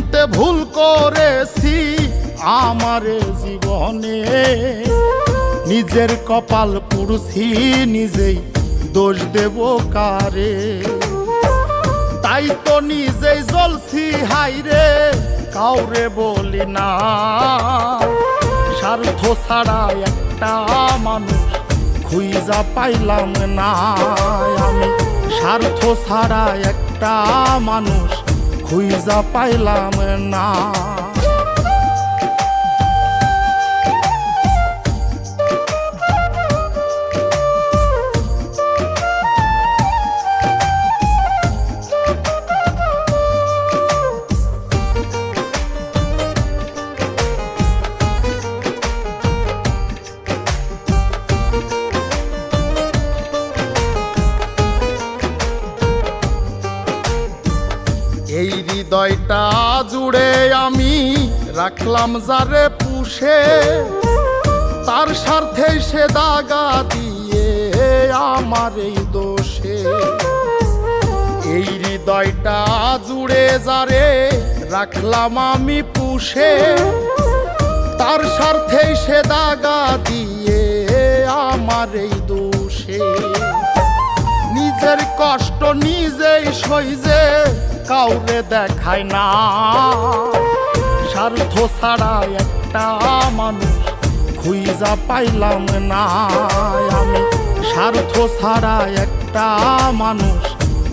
চিনতে ভুল করেছি আমারে জীবনে, নিজের কপাল পুড়ছি নিজেই, দোষ দেব কারে? তাই তো নিজেই জ্বলছি হাইরে, কাউরে বলি না। স্বার্থ ছাড়া একটা মানুষ খুঁজা পাইলাম না আমি, স্বার্থ ছাড়া একটা মানুষ খুঁজা পাইলাম না। এই হৃদয়টা জুড়ে আমি রাখলাম যারে পুষে, তার স্বার্থে সে দাগা দিয়ে আমার এই দোষে। এই হৃদয়টা জুড়ে যারে রাখলাম আমি পুষে, তার স্বার্থে সে দাগা দিয়ে আমার এই দোষে। নিজের কষ্ট নিজেই সইজে কাউরে দেখায় না, স্বার্থ ছাড়া একটা মানুষ খুঁজা পাইলাম না আমি, স্বার্থ ছাড়া একটা মানুষ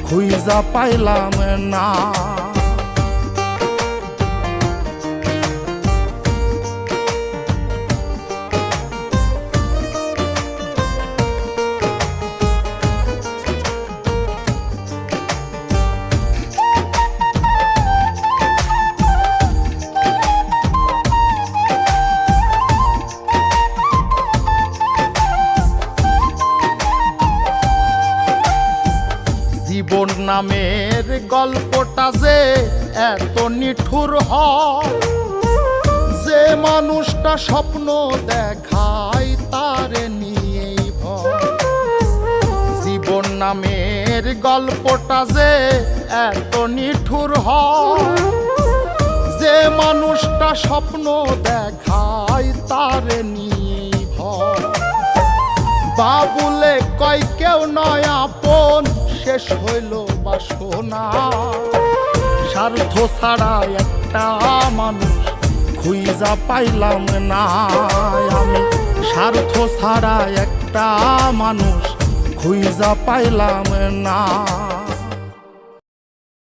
খুঁজা পাইলাম না। জীবন নামের গল্পটা যে এত নিঠুর হয়, যে মানুষটা স্বপ্ন দেখায় তারে নিয়েই ভয়। জীবন নামের গল্পটা যে এত নিঠুর হয়, যে মানুষটা স্বপ্ন দেখায় তারে নিয়েই ভয়। বাবুলে কয় কেউ নয় আপন, শেষ হইল বাসনা। স্বার্থ ছাড়া একটা মানুষ খুঁজা পাইলাম না আমি, স্বার্থ ছাড়া একটা মানুষ খুঁজা পাইলাম না।